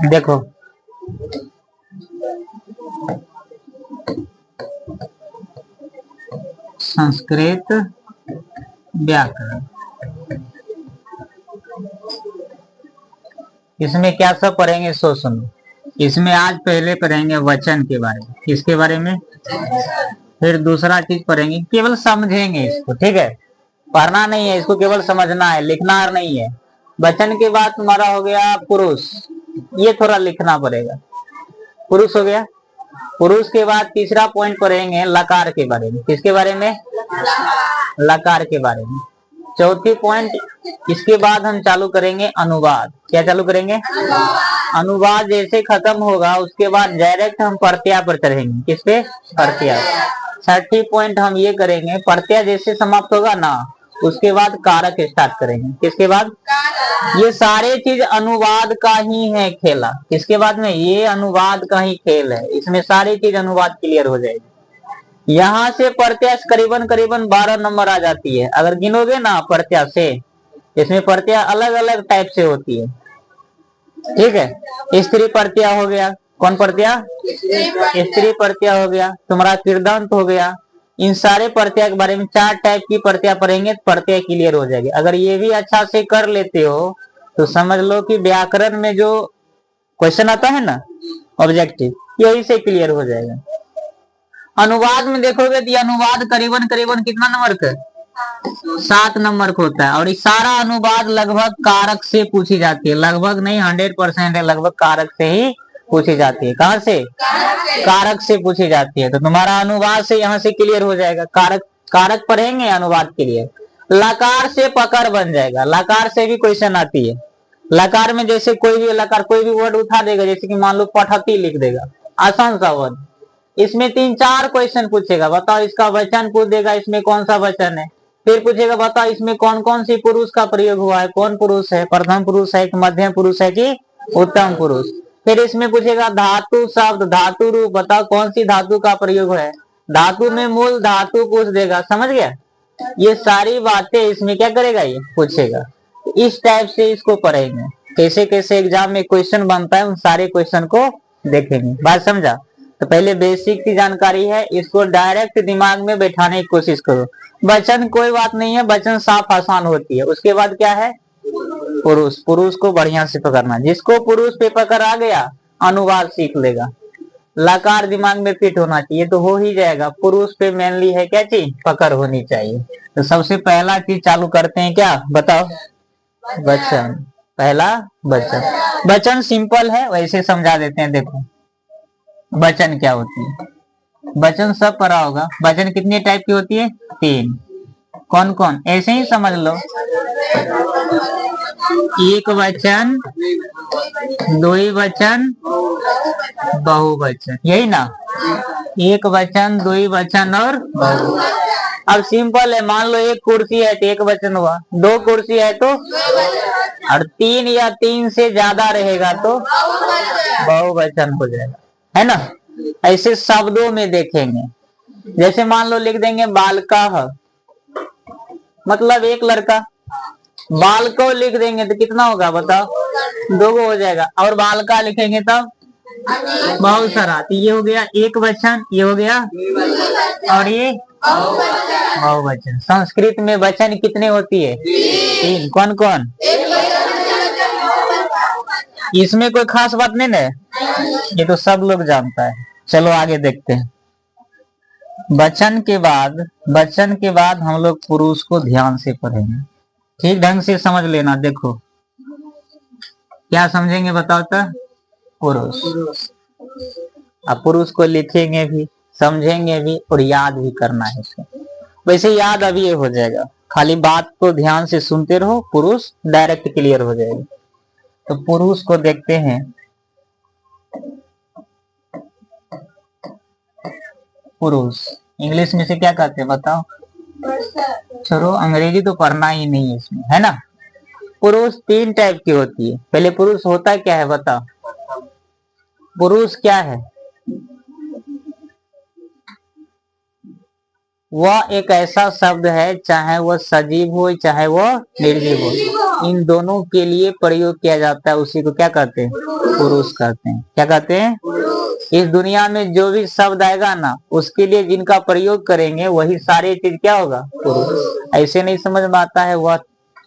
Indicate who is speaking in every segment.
Speaker 1: देखो संस्कृत व्याकरण, इसमें क्या सब पढ़ेंगे सो सुनो। इसमें आज पहले पढ़ेंगे वचन के बारे में, किसके बारे में, फिर दूसरा चीज पढ़ेंगे, केवल समझेंगे इसको, ठीक है, पढ़ना नहीं है इसको, केवल समझना है, लिखना नहीं है। वचन के बाद तुम्हारा हो गया पुरुष, ये थोड़ा लिखना पड़ेगा, पुरुष हो गया। पुरुष के बाद तीसरा पॉइंट पढ़ेंगे लकार के बारे में, किसके बारे में, लकार के बारे में। चौथी पॉइंट इसके बाद हम चालू करेंगे अनुवाद। क्या चालू करेंगे, अनुवाद जैसे खत्म होगा उसके बाद डायरेक्ट हम प्रत्यय पर चढ़ेंगे, किस पे, प्रत्यय। छठी पॉइंट हम ये करेंगे, प्रत्यय जैसे समाप्त होगा ना उसके बाद कारक स्टार्ट करेंगे, किसके बाद, ये सारे चीज अनुवाद का ही है खेला, किसके बाद में, ये अनुवाद का ही खेल है, इसमें सारी चीज अनुवाद क्लियर हो जाएगी। यहाँ से प्रत्यय करीबन करीबन 12 नंबर आ जाती है अगर गिनोगे ना प्रत्यय से। इसमें प्रत्यय अलग अलग टाइप से होती है, ठीक है। स्त्री प्रत्यय हो गया, कौन प्रत्यय, स्त्री प्रत्यय हो गया, तुम्हारा कृदंत हो गया। इन सारे प्रत्यय के बारे में 4 टाइप की प्रत्यय पढ़ेंगे, प्रत्यय क्लियर हो जाएगी। अगर ये भी अच्छा से कर लेते हो तो समझ लो कि व्याकरण में जो क्वेश्चन आता है ना ऑब्जेक्टिव, यही से क्लियर हो जाएगा। अनुवाद में देखोगे तो अनुवाद करीबन करीबन कितना नंबर का, 7 नंबर का होता है। और इस सारा अनुवाद लगभग कारक से पूछी जाती है, लगभग नहीं 100% है, लगभग कारक से ही पूछी जाती है। कहां से, कारक से पूछी जाती है। तो तुम्हारा अनुवाद से यहाँ से क्लियर हो जाएगा, कारक कारक पढ़ेंगे अनुवाद के लिए। लकार से पकड़ बन जाएगा, लकार से भी क्वेश्चन आती है। लकार में जैसे कोई भी लकार कोई भी वर्ड उठा देगा, जैसे कि मान लो पठती लिख देगा, आसान सा वर्ड, इसमें 3-4 क्वेश्चन पूछेगा, बताओ इसका वचन पूछ देगा, इसमें कौन सा वचन है। फिर पूछेगा बताओ इसमें कौन कौन सी पुरुष का प्रयोग हुआ है, कौन पुरुष है, प्रथम पुरुष है कि मध्यम पुरुष है कि उत्तम पुरुष। फिर इसमें पूछेगा धातु शब्द, धातु रूप, बताओ कौन सी धातु का प्रयोग है, धातु में मूल धातु पूछ देगा, समझ गया। ये सारी बातें इसमें क्या करेगा, ये पूछेगा। इस टाइप से इसको पढ़ेंगे, कैसे कैसे एग्जाम में क्वेश्चन बनता है उन सारे क्वेश्चन को देखेंगे। बात समझा। तो पहले बेसिक की जानकारी है, इसको डायरेक्ट दिमाग में बैठाने की कोशिश करो। वचन कोई बात नहीं है, वचन साफ आसान होती है। उसके बाद क्या है, पुरुष, पुरुष को बढ़िया से पकड़ना, जिसको पुरुष पे पकड़ आ गया अनुवाद सीख लेगा। लकार दिमाग में फिट होना चाहिए तो हो ही जाएगा। पुरुष पे मेनली है क्या चीज, पकड़ होनी चाहिए। तो सबसे पहला चीज चालू करते हैं, क्या बताओ, वचन। पहला वचन, वचन सिंपल है, वैसे समझा देते हैं। देखो वचन क्या होती है, वचन सब पढ़ा होगा। वचन कितने टाइप की होती है, 3। कौन कौन, ऐसे ही समझ लो, एक वचन, द्विवचन, बहुवचन, यही ना, एक वचन, द्विवचन और बहुवचन। अब सिंपल है, मान लो एक कुर्सी है तो एक वचन हुआ, 2 कुर्सी है तो, और 3 या 3 से ज्यादा रहेगा तो बहुवचन हो जाएगा, है ना। ऐसे शब्दों में देखेंगे, जैसे मान लो लिख देंगे बालका, मतलब एक लड़का, बाल को लिख देंगे तो कितना होगा बताओ, 2 हो जाएगा। और बालका लिखेंगे तब बहुत सारा, तो ये हो गया एक वचन, ये हो गया, और ये बहुवचन। संस्कृत में वचन कितने होती है, 3। कौन कौन, इसमें कोई खास बात नहीं है, ये तो सब लोग जानता है। चलो आगे देखते हैं। वचन के बाद हम लोग पुरुष को ध्यान से पढ़ेंगे, ठीक ढंग से समझ लेना। देखो क्या समझेंगे बताओ तो, पुरुष। अब पुरुष को लिखेंगे भी, समझेंगे भी और याद भी करना है इसको। वैसे याद अभी ये हो जाएगा, खाली बात को ध्यान से सुनते रहो, पुरुष डायरेक्ट क्लियर हो जाएगा। तो पुरुष को देखते हैं, पुरुष इंग्लिश में से क्या कहते हैं बताओ, चलो अंग्रेजी तो पढ़ना ही नहीं है इसमें, है ना। पुरुष 3 टाइप की होती है। पहले पुरुष होता क्या है बताओ, पुरुष क्या है, वह एक ऐसा शब्द है, चाहे वह सजीव हो चाहे वह निर्जीव हो, इन दोनों के लिए प्रयोग किया जाता है। उसी को क्या कहते हैं? पुरुष कहते हैं। क्या कहते हैं? इस दुनिया में जो भी शब्द आएगा ना, उसके लिए जिनका प्रयोग करेंगे वही सारी चीज क्या होगा? पुरुष। ऐसे नहीं समझ में आता है वह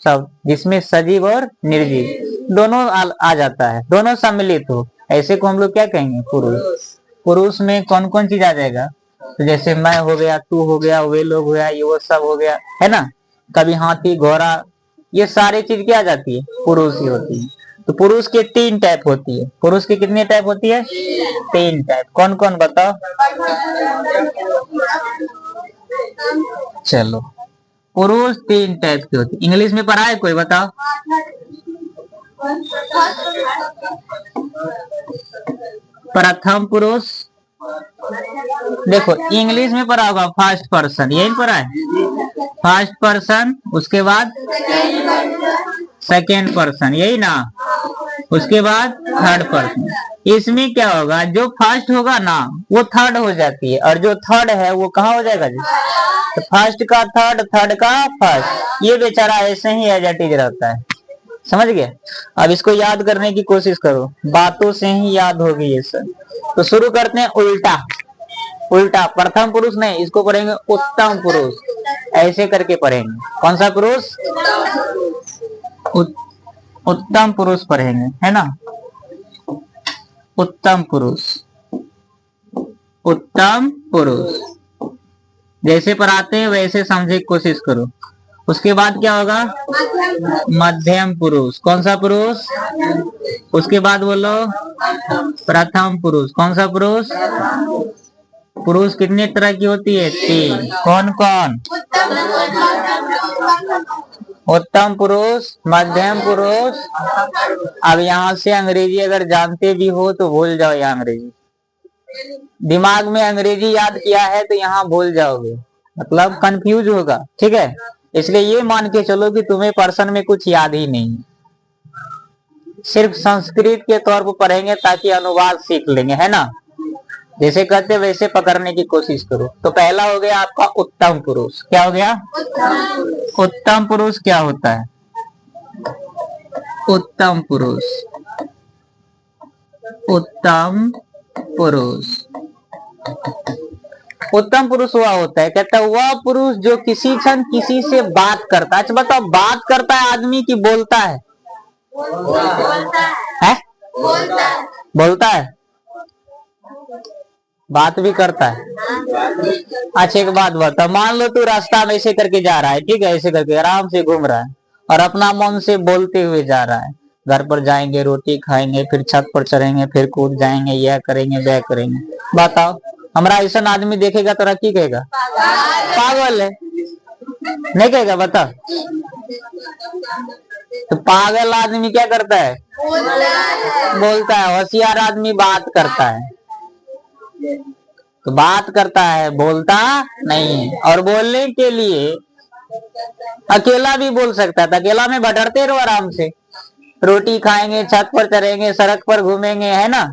Speaker 1: शब्द जिसमें सजीव और निर्जीव दोनों आ जाता है, दोनों सम्मिलित हो, ऐसे को हम लोग क्या कहेंगे? पुरुष। पुरुष में कौन कौन चीज आ जाएगा? तो जैसे मैं हो गया, तू हो गया, वे लोग हो गया, ये वो सब हो गया, है ना। कभी हाथी, घोड़ा, ये सारी चीज क्या आ जाती है? पुरुष ही होती है। तो पुरुष के 3 टाइप होती है। पुरुष की कितनी टाइप होती है? 3 टाइप। कौन कौन बताओ? चलो, पुरुष 3 टाइप की होती है। इंग्लिश में पढ़ा है कोई? बताओ। प्रथम पुरुष, देखो इंग्लिश में पढ़ा होगा फर्स्ट पर्सन, यही पढ़ा है फर्स्ट पर्सन। उसके बाद सेकेंड पर्सन, यही ना। उसके बाद थर्ड पर्सन। इसमें क्या होगा? जो फर्स्ट होगा ना वो थर्ड हो जाती है, और जो थर्ड है वो कहाँ हो जाएगा जी? तो फर्स्ट का थर्ड, थर्ड का फर्स्ट। ये बेचारा ऐसे ही एज इट इज रहता है। समझ गए? अब इसको याद करने की कोशिश करो, बातों से ही याद होगी ये सब। तो शुरू करते हैं उल्टा। उल्टा, प्रथम पुरुष नहीं, इसको पढ़ेंगे उत्तम पुरुष। ऐसे करके पढ़ेंगे। कौन सा पुरुष? उत्तम पुरुष पढ़ेंगे, है ना। उत्तम पुरुष, उत्तम पुरुष जैसे पढ़ाते हैं वैसे समझने की कोशिश करो। उसके बाद क्या होगा? मध्यम पुरुष। कौन सा पुरुष? उसके बाद बोलो प्रथम पुरुष। कौन सा पुरुष? पुरुष कितने तरह की होती है? 3। कौन कौन? उत्तम पुरुष, मध्यम पुरुष। अब यहाँ से अंग्रेजी अगर जानते भी हो तो भूल जाओ। यहाँ अंग्रेजी दिमाग में अंग्रेजी याद किया है तो यहाँ भूल जाओगे, मतलब कंफ्यूज होगा। ठीक है, इसलिए ये मान के चलो कि तुम्हें पर्सन में कुछ याद ही नहीं, सिर्फ संस्कृत के तौर पर पढ़ेंगे ताकि अनुवाद सीख लेंगे, है ना। जैसे कहते वैसे पकड़ने की कोशिश करो। तो पहला हो गया आपका उत्तम पुरुष। क्या हो गया? उत्तम पुरुष क्या होता है? उत्तम पुरुष, उत्तम पुरुष, उत्तम पुरुष वह होता है, कहता है वह पुरुष जो किसी क्षण किसी से बात करता है। अच्छा बताओ, बात करता है आदमी की बोलता है? है? बोलता है, बात भी करता है। अच्छा एक बात बता, मान लो तू रास्ता में ऐसे करके जा रहा है, ठीक है, ऐसे करके आराम से घूम रहा है और अपना मन से बोलते हुए जा रहा है, घर पर जाएंगे, रोटी खाएंगे, फिर छत पर चढ़ेंगे, फिर कूद जाएंगे, यह करेंगे वह करेंगे। बताओ, हमारा ऐसा आदमी देखेगा तो की कहेगा? पागल है, नहीं कहेगा? बता। तो पागल आदमी क्या करता है? बोलता है। होशियार आदमी बात करता है। तो बात करता है, बोलता नहीं है। और बोलने के लिए अकेला भी बोल सकता है। अकेला में भटकते रहो आराम से, रोटी खाएंगे, छत पर चढ़ेंगे, सड़क पर घूमेंगे, है ना।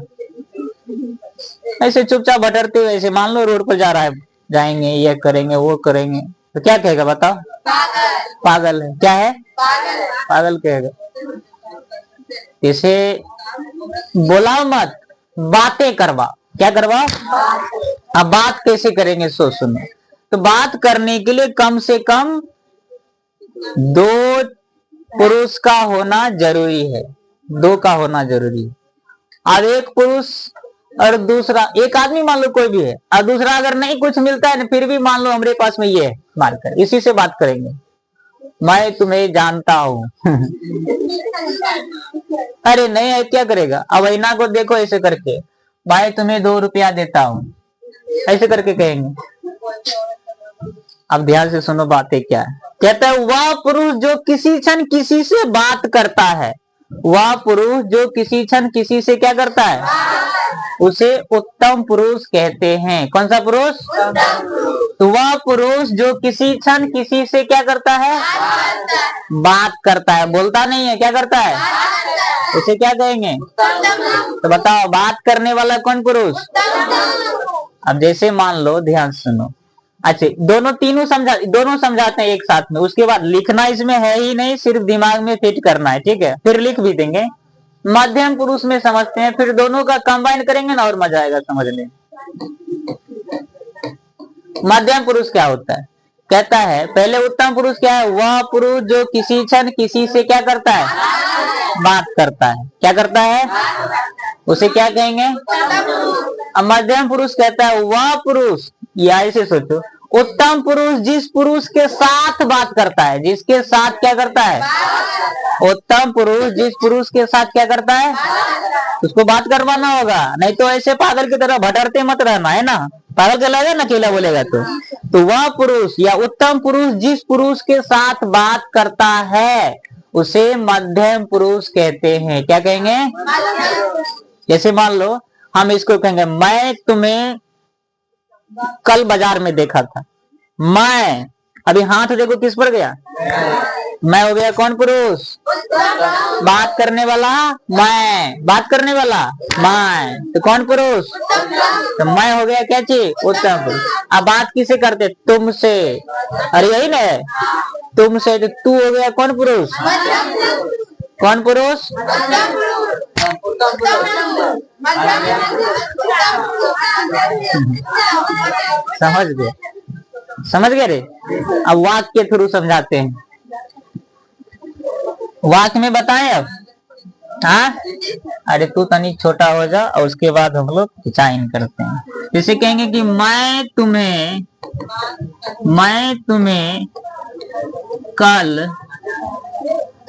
Speaker 1: ऐसे चुपचाप भटकते हुए, ऐसे मान लो रोड पर जा रहा है, जाएंगे, ये करेंगे वो करेंगे, तो क्या कहेगा? बताओ। पागल है। क्या है? पागल कहेगा। इसे बोला मत, बातें करवा। क्या करवा? अब बात कैसे करेंगे सो सुनो। तो बात करने के लिए कम से कम 2 पुरुष का होना जरूरी है। 2 का होना जरूरी है। अब एक पुरुष और दूसरा, एक आदमी मान लो कोई भी है, और दूसरा अगर नहीं कुछ मिलता है फिर भी मान लो हमारे पास में ये है, मारकर इसी से बात करेंगे। मैं तुम्हें जानता हूँ अरे नहीं है, क्या करेगा? अब ऐना को देखो ऐसे करके, मैं तुम्हें 2 रुपया देता हूँ, ऐसे करके कहेंगे। अब ध्यान से सुनो बातें क्या है। कहता है वह पुरुष जो किसी क्षण किसी से बात करता है, वह पुरुष जो किसी क्षण किसी से क्या करता है, उसे उत्तम पुरुष कहते हैं। कौन सा पुरुष? तो वह पुरुष जो किसी क्षण किसी से क्या करता है, बात करता है, बोलता नहीं है, क्या करता है, उसे क्या कहेंगे? तो बताओ बात करने वाला कौन पुरुष? अब जैसे मान लो, ध्यान सुनो, अच्छा, दोनों समझाते हैं एक साथ में, उसके बाद लिखना इसमें है ही नहीं, सिर्फ दिमाग में फिट करना है, ठीक है, फिर लिख भी देंगे। मध्यम पुरुष में समझते हैं, फिर दोनों का कंबाइन करेंगे ना और मजा आएगा समझने। मध्यम पुरुष क्या होता है? कहता है पहले उत्तम पुरुष क्या है? वह पुरुष जो किसी क्षण किसी से क्या करता है? बात करता है। क्या करता है? उसे क्या कहेंगे? मध्यम पुरुष कहता है वह पुरुष, या ऐसे सोचो, उत्तम पुरुष जिस पुरुष के साथ बात करता है, जिसके साथ क्या करता है? उत्तम पुरुष जिस पुरुष के साथ क्या करता है? उसको बात करवाना होगा, नहीं तो ऐसे पागल की तरह भटकते मत रहना, है ना। पागल चलेगा ना, अकेला बोलेगा तो वह पुरुष या उत्तम पुरुष जिस पुरुष के साथ बात करता है उसे मध्यम पुरुष कहते हैं। क्या कहेंगे? जैसे मान लो हम इसको कहेंगे, मैं तुम्हें कल बाजार में देखा था। मैं, अभी हाथ देखो किस पर गया? मैं हो गया कौन पुरुष? बात करने वाला मैं, बात करने वाला मैं, तो कौन पुरुष? तो मैं हो गया क्या चीज? उत्तम पुरुष। अब बात किसे करते? तुमसे, अरे यही ना, तुमसे, तो तू हो गया कौन पुरुष? कौन पुरुष? समझ गए? समझ गए रे? अब वाक्य के थ्रू समझाते हैं। वाक्य में बताएं अब। हाँ, अरे तू तनी छोटा हो जा और उसके बाद हम लोग चाइन करते हैं। जैसे कहेंगे कि मैं तुम्हें कल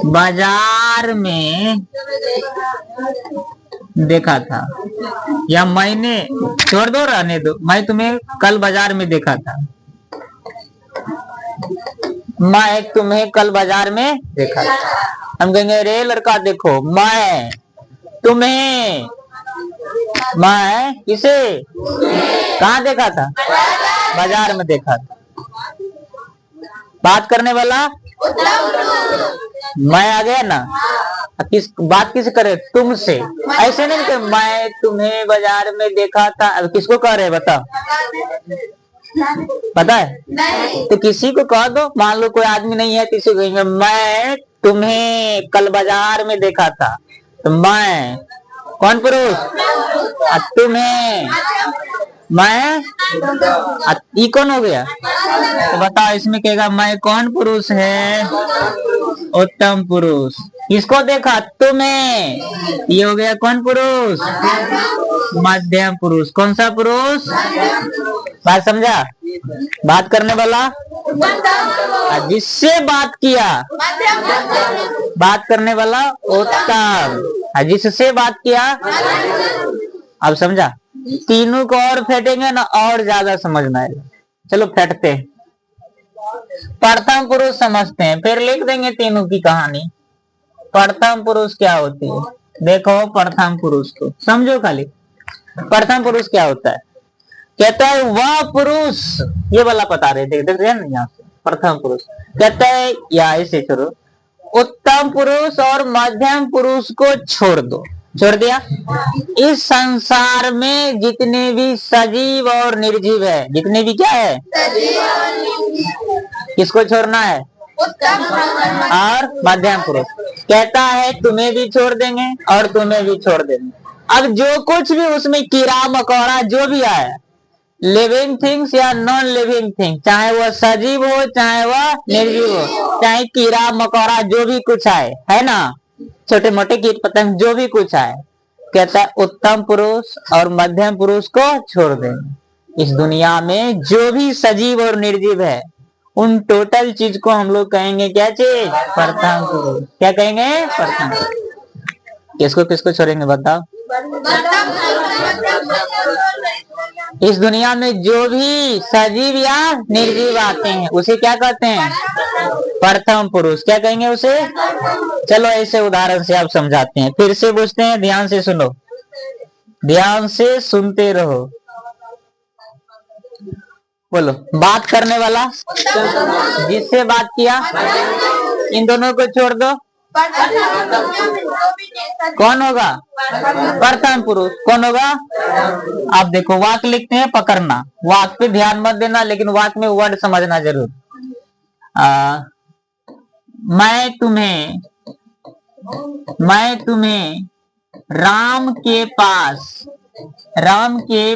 Speaker 1: बाजार में देखा था, या मैंने, छोड़ दो, रहने दो, मैं तुम्हें कल बाजार में देखा था। मैं तुम्हें कल बाजार में देखा था। हम कहेंगे रे लड़का देखो, मैं तुम्हें, मैं किसे, कहाँ देखा था? बाजार में देखा था। बात करने वाला मैं आ गया ना। बात किसे करे? तुमसे। ऐसे नहीं कि मैं तुम्हें बाजार में देखा था। अब किसको कह रहे बताओ? पता है? तो किसी को कह दो, मान लो कोई आदमी नहीं है, किसी को कहेंगे मैं तुम्हें कल बाजार में देखा था, तो मैं कौन पुरुष? तुम्हें, मैं, ई कौन हो गया? तो बताओ इसमें कहेगा मैं कौन पुरुष है? उत्तम पुरुष। किसको देखा? तुम्हें। ये हो गया कौन पुरुष? मध्यम पुरुष। कौन सा पुरुष? बात समझा? बात करने वाला, जिससे बात किया, बात करने वाला उत्तम, जिससे बात किया। अब समझा? तीनों को और फेंटेंगे ना और ज्यादा समझ में आएगा। चलो फेंटते हैं। प्रथम पुरुष समझते हैं, फिर लिख देंगे तीनों की कहानी। प्रथम पुरुष क्या होती है? देखो प्रथम पुरुष को समझो खाली। प्रथम पुरुष क्या होता है? कहता है वह पुरुष, ये वाला बता रहे थे, देख रहे हैं ना यहाँ से। प्रथम पुरुष कहता है, या ऐसे करो, उत्तम पुरुष और मध्यम पुरुष को छोड़ दो। छोड़ दिया? इस संसार में जितने भी सजीव और निर्जीव है, जितने भी क्या है, किसको छोड़ना है? और मध्यम पुरुष। कहता है तुम्हें भी छोड़ देंगे और तुम्हें भी छोड़ देंगे। अब जो कुछ भी उसमें कीड़ा मकोड़ा जो भी आया, लिविंग थिंग्स या नॉन लिविंग थिंग, चाहे वह सजीव हो चाहे वह निर्जीव हो, चाहे कीड़ा मकोड़ा जो भी कुछ आए, है ना, छोटे मोटे कीट पतंग जो भी कुछ आए, कहता है उत्तम पुरुष और मध्यम पुरुष को छोड़ देंगे। इस दुनिया में जो भी सजीव और निर्जीव है उन टोटल चीज को हम लोग कहेंगे क्या चीज? प्रथम पुरुष। क्या कहेंगे? प्रथम। किसको किसको छोड़ेंगे बताओ? इस दुनिया में जो भी सजीव या निर्जीव आते हैं उसे क्या कहते हैं? प्रथम पुरुष। क्या कहेंगे उसे? चलो ऐसे उदाहरण से आप समझाते हैं, फिर से पूछते हैं, ध्यान से सुनो, ध्यान से सुनते रहो। बोलो। बात करने वाला, जिससे बात किया, इन दोनों को छोड़ दो, कौन होगा? प्रथम पुरुष। कौन होगा? आप देखो वाक्य लिखते हैं, पकड़ना, वाक्य पे ध्यान मत देना, लेकिन वाक्य में वर्ड समझना जरूर। मैं तुम्हें राम के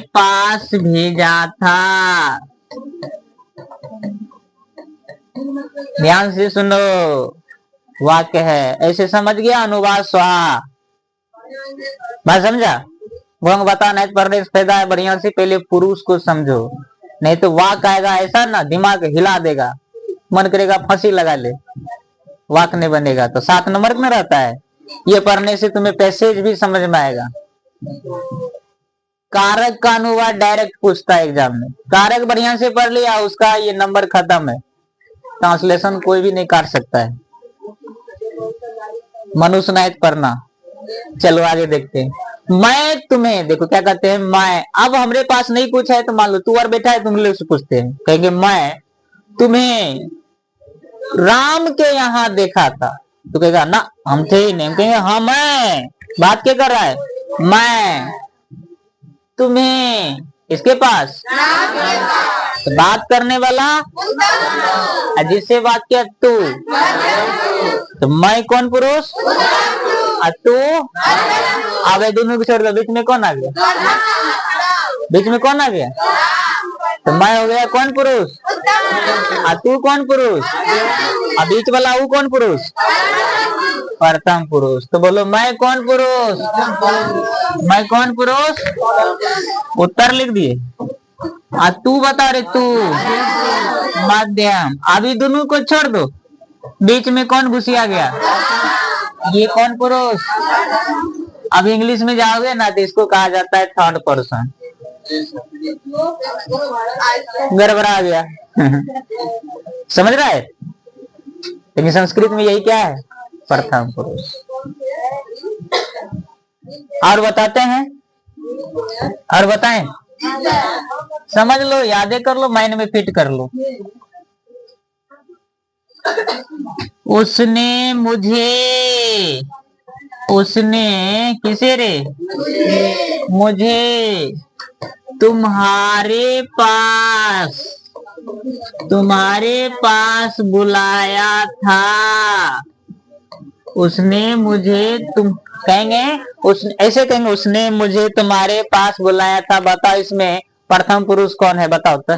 Speaker 1: पास भेजा था। ध्यान से सुनो, वाक्य है, ऐसे समझ गया? अनुवाद स्वाहा। बात समझा? भंग बता नहीं पढ़ने से फायदा है, बढ़िया से पहले पुरुष को समझो, नहीं तो वाक्य आएगा ऐसा ना दिमाग हिला देगा, मन करेगा फांसी लगा ले, वाक्य नहीं बनेगा। तो 7 नंबर में रहता है, ये पढ़ने से तुम्हें पैसेज भी समझ में आएगा। कारक का अनुवाद डायरेक्ट पूछता है एग्जाम में, कारक बढ़िया से पढ़ लिया, उसका ये नंबर खत्म है, ट्रांसलेशन कोई भी नहीं काट सकता है। मनुष्य नायक पढ़ना। चलो आगे देखते हैं। मैं तुम्हें, देखो क्या कहते हैं, मैं। अब हमरे पास नहीं कुछ है तो मान लो तू और बैठा है, तुम लोग से पूछते हैं, कहेंगे मैं तुम्हें राम के यहाँ देखा था, तो कहेगा ना हम थे ही नहीं, हम कहेंगे हाँ मैं। बात क्या कर रहा है? मैं तुम्हें इसके पास, तो बात करने वाला, जिससे बात किया तू, तो मैं कौन पुरुष, तू। अब दोनों को छोड़ दो, बीच में कौन आ गया? बीच में कौन आ गया? तो मैं हो गया कौन पुरुष, तू कौन पुरुष, बीच वाला वो कौन पुरुष? प्रथम पुरुष। तो बोलो मैं कौन पुरुष, मैं कौन पुरुष? उत्तर लिख दिए। तू बता रे, तू मध्यम। अभी दोनों को छोड़ दो, बीच में कौन घुसिया गया? ये कौन पुरुष? अब इंग्लिश में जाओगे ना तो इसको कहा जाता है थर्ड पर्सन। गड़बड़ा गया समझ रहा है? लेकिन संस्कृत में यही क्या है? प्रथम पुरुष। और बताते हैं, और बताएं, समझ लो, यादें कर लो, माइंड में फिट कर लो। उसने किसे रे? मुझे तुम्हारे पास बुलाया था। उसने मुझे, तुम कहेंगे ऐसे कहेंगे, उसने मुझे तुम्हारे पास बुलाया था। बताओ इसमें प्रथम पुरुष कौन है? बताओ तो।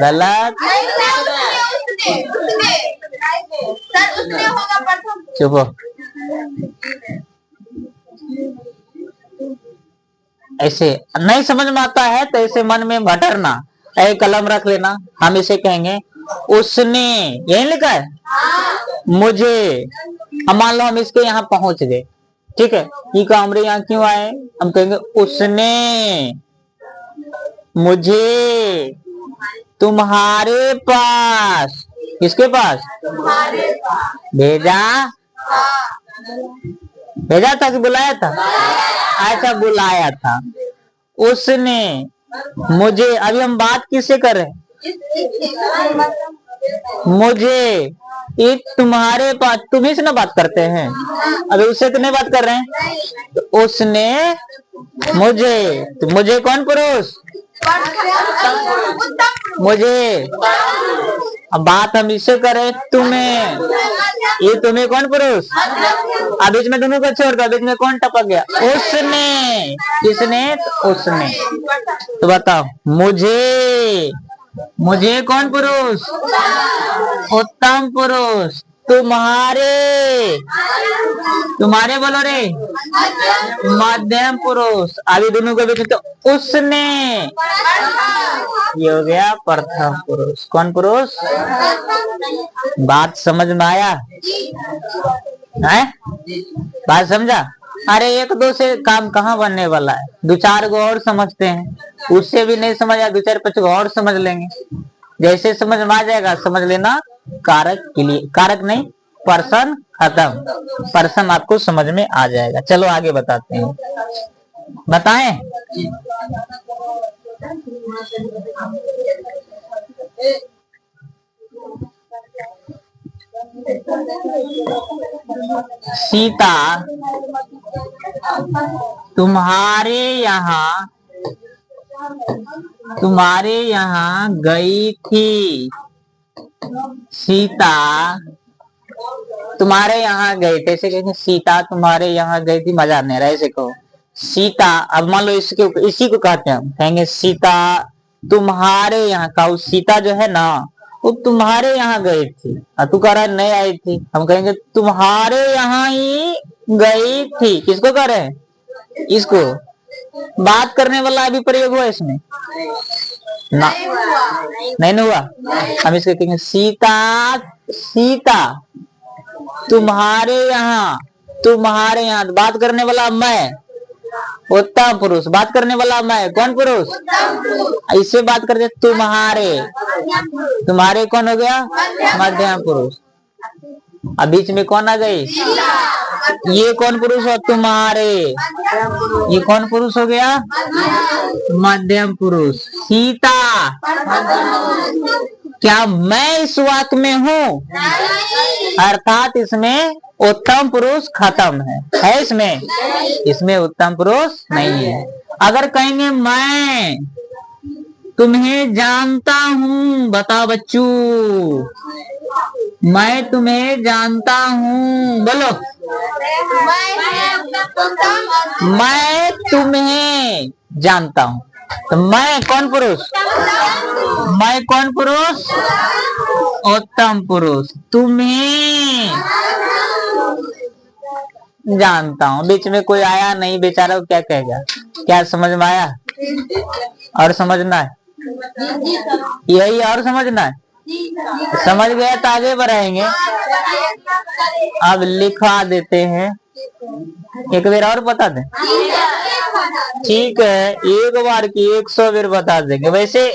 Speaker 1: गलत। चुप हो। ऐसे नहीं समझ में आता है तो ऐसे मन में भटरना, एक कलम रख लेना। हम इसे कहेंगे उसने, यही लिखा है मुझे। हम मान लो हम इसके यहाँ पहुंच गए, ठीक है, ये का हमारे यहाँ क्यों आए? हम कहेंगे उसने मुझे तुम्हारे पास, किसके पास भेजा था कि बुलाया था? अच्छा, बुलाया था। उसने मुझे, अभी हम बात किससे कर रहे हैं? मुझे, एक तुम्हारे पास, तुम्ही से ना बात करते हैं, अभी उससे तो नहीं बात कर रहे हैं। तो उसने मुझे, तो मुझे कौन पुरुष? मुझे। अब बात हम इससे करें तुम्हें, ये तुम्हें कौन पुरुष? अब बीच में दोनों को छोड़ दो, बीच में कौन टपक गया? उसने। किसने? उसने। तो बताओ मुझे कौन पुरुष? उत्तम पुरुष। तुम्हारे बोलो रे, मध्यम पुरुष। अभी दोनों को बीच में तो उसने, ये हो गया प्रथम पुरुष। कौन पुरुष? बात समझ में आया है? बात समझा? अरे एक दो से काम कहाँ बनने वाला है, 2-4 को और समझते हैं, उससे भी नहीं समझ आया 2-4-5 को और समझ लेंगे। जैसे समझ में आ जाएगा समझ लेना, कारक के लिए, कारक नहीं पर्सन, खत्म। पर्सन आपको समझ में आ जाएगा। चलो आगे बताते हैं, बताएं। सीता तुम्हारे यहाँ गई थी। सीता तुम्हारे यहाँ गए थे, ऐसे कहेंगे सीता तुम्हारे यहाँ गई थी, मजा नहीं रहा, ऐसे कहो सीता। अब मान लो इसी को कहते हैं, हम कहेंगे सीता तुम्हारे यहाँ का, सीता जो है ना वो तुम्हारे यहाँ गई थी, और तू कह रहा है नहीं आई थी, हम कहेंगे तुम्हारे यहाँ ही गई थी। किसको कह रहे हैं? इसको। बात करने वाला अभी प्रयोग हुआ इसमें ना, नहीं हुआ। हम इसको कहेंगे सीता तुम्हारे यहाँ बात करने वाला मैं, उत्तम पुरुष। बात करने वाला मैं, कौन पुरुष? इससे बात करते तुम्हारे कौन हो गया? मध्यम पुरुष। अब बीच में कौन आ गई? ये कौन पुरुष हो? तुम्हारे। ये कौन पुरुष हो गया? मध्यम पुरुष। सीता, क्या मैं इस वाक्य में हूँ? अर्थात इसमें उत्तम पुरुष खत्म है इसमें उत्तम पुरुष नहीं है। अगर कहेंगे मैं तुम्हें जानता हूँ, बताओ बच्चों, मैं तुम्हें जानता हूँ, बोलो। मैं तुम्हें जानता हूँ, तो मैं कौन पुरुष? मैं कौन पुरुष? उत्तम पुरुष। तुम्हें जानता हूँ, बीच में कोई आया नहीं बेचारा, क्या कहेगा? क्या समझ में आया? और समझना है यही, और समझना है। समझ गया तो आगे बढ़ाएंगे। अब लिखवा देते हैं, एक बार और बता दें। ठीक है, एक बार की 100 बार बता देंगे। वैसे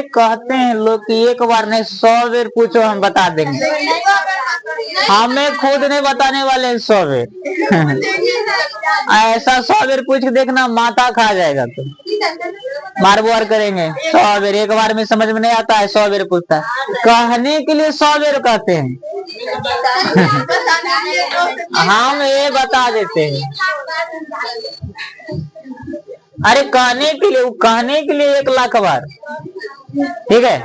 Speaker 1: कहते हैं लोग कि एक बार नहीं 100 बार पूछो हम बता देंगे। हमें खुद नहीं बताने वाले 100 बार। ऐसा 100 बार पूछ के देखना, माथा खा जाएगा। तो मार बुआर करेंगे 100 बार, एक बार में समझ में नहीं आता है, 100 बार पूछता है। कहने के लिए 100 बार कहते हैं। हम ये बता देते हैं, अरे कहने के लिए 1 लाख बार। ठीक है,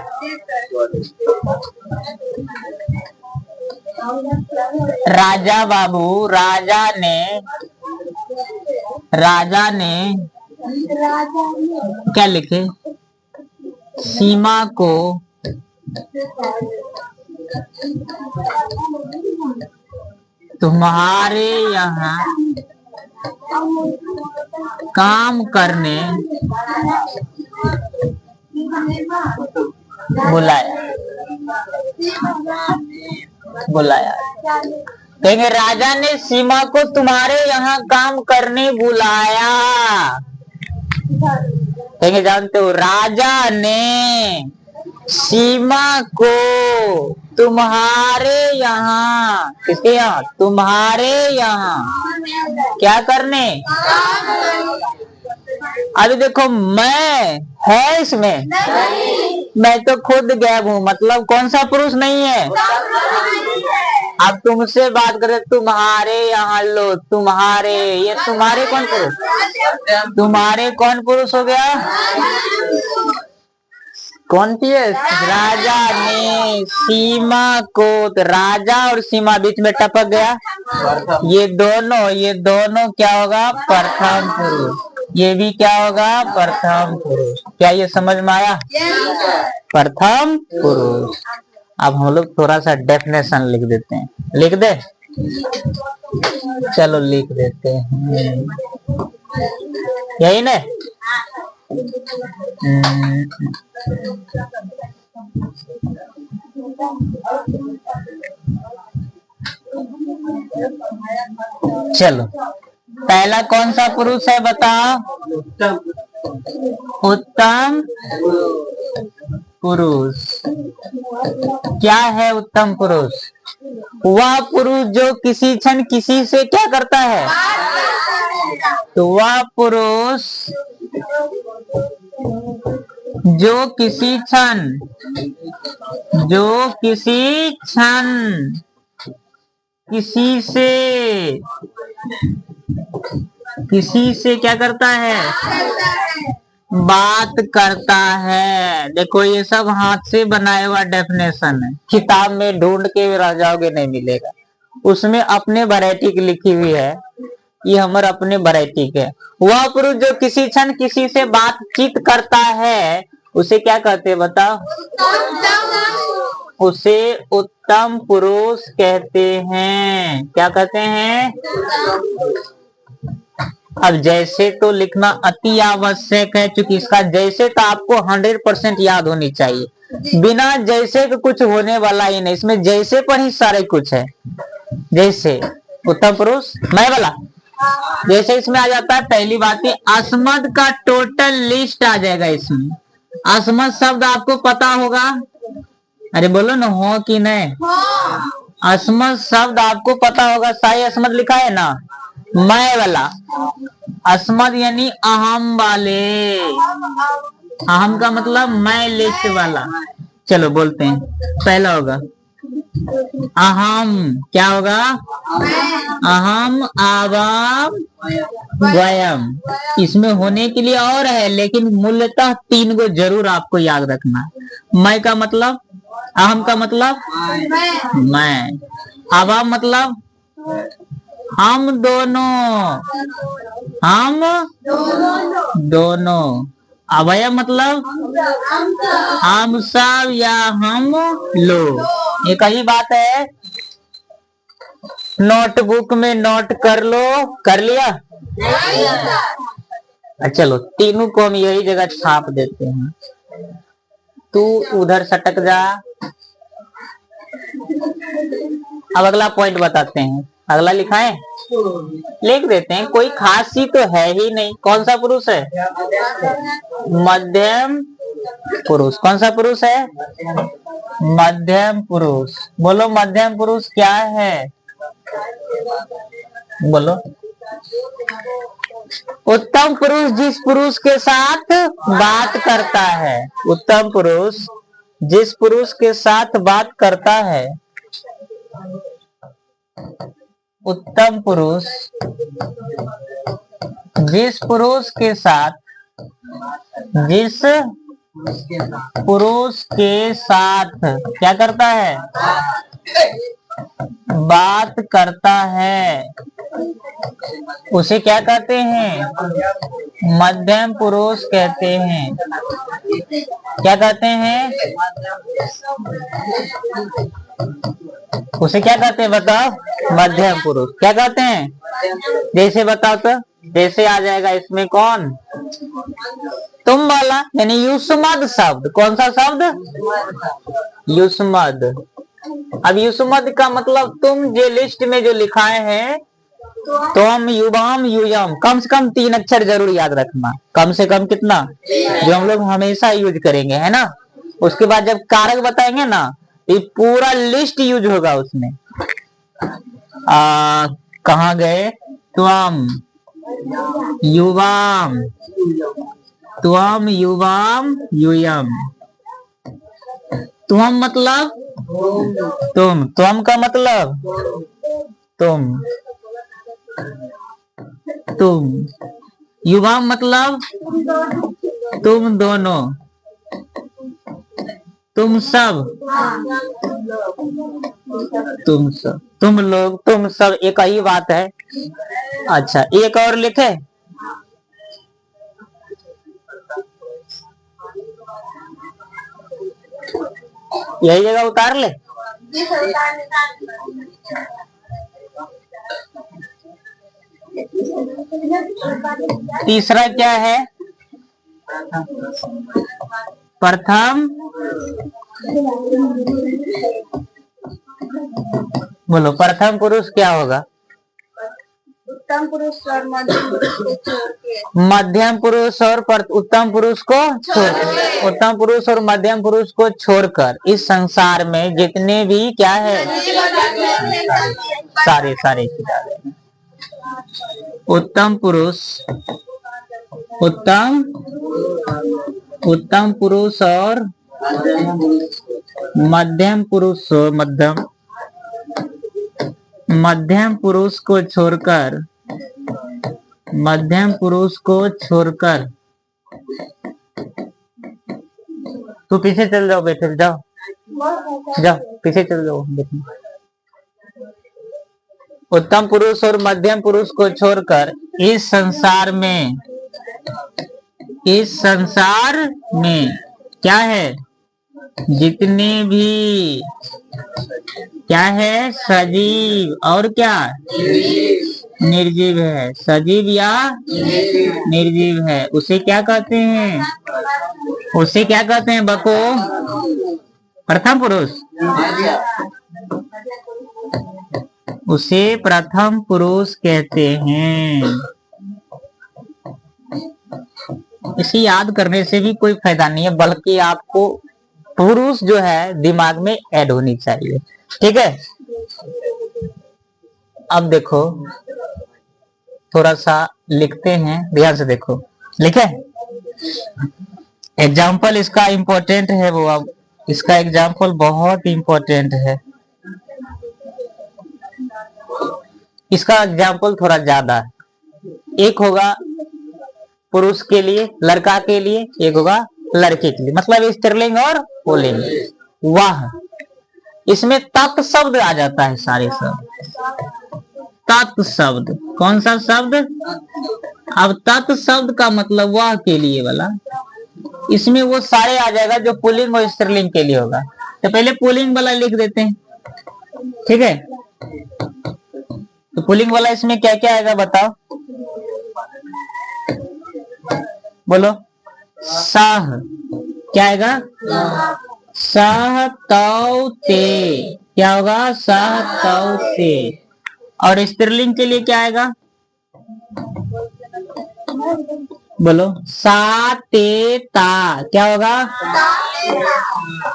Speaker 1: राजा बाबू, राजा ने क्या लिखे? सीमा को तुम्हारे यहाँ काम करने बुलाया। कहेंगे राजा ने सीमा को तुम्हारे यहाँ काम करने बुलाया। कहेंगे जानते हो, राजा ने सीमा को तुम्हारे यहाँ, किसके यहाँ? तुम्हारे यहाँ क्या करने? अभी देखो मैं है इसमें, मैं तो खुद गैब हूँ, मतलब कौन सा पुरुष नहीं है। अब तुमसे बात करें, तुम्हारे यहाँ, लो तुम्हारे, ये तुम्हारे कौन पुरुष? तुम्हारे कौन पुरुष हो गया? कौन थी? राजा ने सीमा को, तो राजा और सीमा बीच में टपक गया। ये दोनों क्या होगा? प्रथम पुरुष। ये भी क्या होगा? प्रथम पुरुष। क्या ये समझ में आया? प्रथम पुरुष। अब हम लोग थोड़ा सा डेफिनेशन लिख देते हैं। लिख दे? चलो लिख देते हैं, यही ना। चलो, पहला कौन सा पुरुष है बताओ? उत्तम पुरुष। क्या है उत्तम पुरुष? वह पुरुष जो किसी क्षण किसी से क्या करता है, तो वह पुरुष जो किसी क्षण किसी से क्या करता है, बात करता है। देखो ये सब हाथ से बनाया हुआ डेफिनेशन है, किताब में ढूंढ के रह जाओगे नहीं मिलेगा। उसमें अपने वैरायटी की लिखी हुई है, ये हमारे अपने वैरायटी के। वह पुरुष जो किसी क्षण किसी से बातचीत करता है उसे क्या कहते हैं बताओ? उसे उत्तम पुरुष कहते हैं। क्या कहते हैं? अब जैसे तो लिखना अति आवश्यक है, क्योंकि इसका जैसे तो आपको 100% याद होनी चाहिए। बिना जैसे के कुछ होने वाला ही नहीं, इसमें जैसे पर ही सारे कुछ है। जैसे उत्तम पुरुष मैं वाला, जैसे इसमें आ जाता है। पहली बात है अस्मद का टोटल लिस्ट आ जाएगा इसमें। अस्मद शब्द आपको पता होगा, अरे बोलो ना हो कि नहीं। अस्मद शब्द आपको पता होगा, साई अस्मद लिखा है ना, मैं वाला अस्मद यानी अहम वाले। अहम का मतलब मैं लिस्ट वाला। चलो बोलते हैं, पहला होगा अहम। क्या होगा? अहम आवाम वयम। इसमें होने के लिए और है, लेकिन मूलतः 3 को जरूर आपको याद रखना। मैं का मतलब, अहम का मतलब मैं, आवाम मतलब हम दोनों, अवयव मतलब हम सब या हम लोग। एक ही बात है, नोटबुक में नोट कर लो। कर लिया? चलो तीनों को हम यही जगह छाप देते हैं। तू उधर सटक जा। अब अगला पॉइंट बताते हैं। अगला लिखा है, लिख देते हैं। कोई खास चीज तो है ही नहीं। कौन सा पुरुष है? मध्यम पुरुष। कौन सा पुरुष है? मध्यम पुरुष। बोलो मध्यम पुरुष क्या है? बोलो। उत्तम पुरुष जिस पुरुष के साथ बात करता है। उत्तम पुरुष जिस पुरुष के साथ बात करता है। उत्तम पुरुष जिस पुरुष के साथ क्या करता है? बात करता है, उसे क्या कहते हैं? मध्यम पुरुष कहते हैं। क्या कहते हैं? उसे क्या कहते हैं बताओ? मध्यम पुरुष। क्या कहते हैं? जैसे बताओ तो, जैसे आ जाएगा इसमें कौन? तुम वाला, यानी युष्मद शब्द। कौन सा शब्द? युष्मद। अब युष्मद का मतलब तुम जो लिस्ट में जो लिखाए हैं, तुम, युवाम, युयम, कम से कम 3 अक्षर जरूर याद रखना। कम से कम कितना? जो हम लोग हमेशा यूज करेंगे, है ना। उसके बाद जब कारक बताएंगे ना, ये पूरा लिस्ट यूज होगा उसमें। कहाँ गए? त्वम, युवाम, त्वम, युवाम, युयम। त्वम मतलब तुम, त्वम का मतलब तुम, युवाम मतलब तुम दोनों, तुम सब, तुम लोग, तुम सब, एक ही बात है। अच्छा एक और लिखे, यही जगह उतार ले। तीसरा क्या है? प्रथम, बोलो प्रथम पुरुष क्या होगा? उत्तम पुरुष और मध्यम पुरुष और उत्तम पुरुष को छोड़, उत्तम पुरुष और मध्यम पुरुष को छोड़कर इस संसार में जितने भी क्या है, सारे उत्तम पुरुष, उत्तम उत्तम पुरुष और मध्यम पुरुष, मध्यम पुरुष को छोड़कर, मध्यम पुरुष को छोड़कर, तू पीछे चल जाओ, बैठे जाओ, जाओ पीछे चल जाओ। उत्तम पुरुष और मध्यम पुरुष को छोड़कर इस संसार में, इस संसार में क्या है, जितने भी क्या है, सजीव और क्या निर्जीव है, सजीव या निर्जीव है, उसे क्या कहते हैं, उसे क्या कहते हैं बको, प्रथम पुरुष, उसे प्रथम पुरुष कहते हैं। इसे याद करने से भी कोई फायदा नहीं है, बल्कि आपको पुरुष जो है दिमाग में ऐड होनी चाहिए, ठीक है। अब देखो थोड़ा सा लिखते हैं, ध्यान से देखो, लिखे एग्जाम्पल इसका इम्पोर्टेंट है वो, अब इसका एग्जाम्पल बहुत इम्पोर्टेंट है, इसका एग्जाम्पल थोड़ा ज्यादा है। एक होगा पुरुष के लिए, लड़का के लिए, एक होगा लड़के के लिए, मतलब स्त्रीलिंग और पुल्लिंग। वाह, इसमें तत् शब्द आ जाता है, सारे शब्द तत् शब्द। कौन सा शब्द, अब तत् शब्द का मतलब वह के लिए वाला, इसमें वो सारे आ जाएगा जो पुल्लिंग और स्त्रीलिंग के लिए होगा। तो पहले पुल्लिंग वाला लिख देते हैं, ठीक है। तो पुल्लिंग वाला इसमें क्या क्या आएगा बताओ, बोलो। सह, क्या आएगा, सह तौ ते, क्या होगा, सह तौ ते। और स्त्रीलिंग के लिए क्या आएगा, बोलो, सा ते ता, क्या होगा,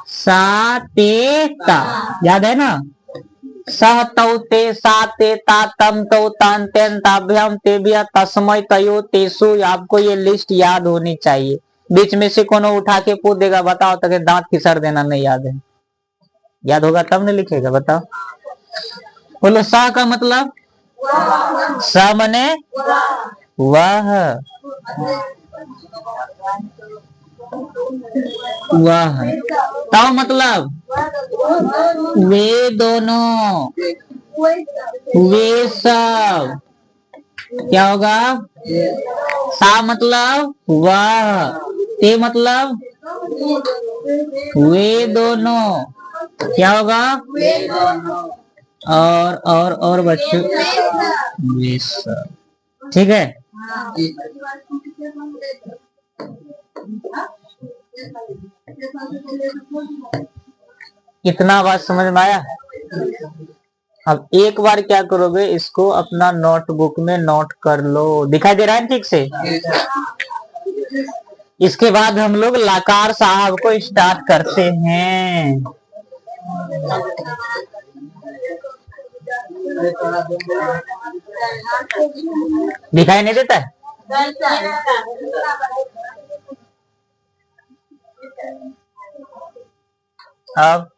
Speaker 1: सा ते ता, याद है ना। सह तौ ते, सा ते ता, तम तौ तान, तेन ताभ्याम तेभ्य, तस्मै तयो तेसु। आपको ये लिस्ट याद होनी चाहिए। बीच में से कोनो उठा के पूछ देगा बताओ, तो दांत खिसर देना, नहीं याद है, याद होगा तब नहीं लिखेगा, बताओ। बोलो, सा का मतलब, सा मने वाह, वाह। ताओ मतलब वे दोनों, वे सब, क्या होगा, सा मतलब वाह, ते मतलब वे दोनों, क्या होगा, और बच्चों वे सब, ठीक है। कितना बात समझ में आया। अब एक बार क्या करोगे, इसको अपना नोटबुक में नोट कर लो, दिखाई दे रहा है ठीक से। इसके बाद हम लोग लाकार साहब को स्टार्ट करते हैं। दिखाई नहीं देता है, अब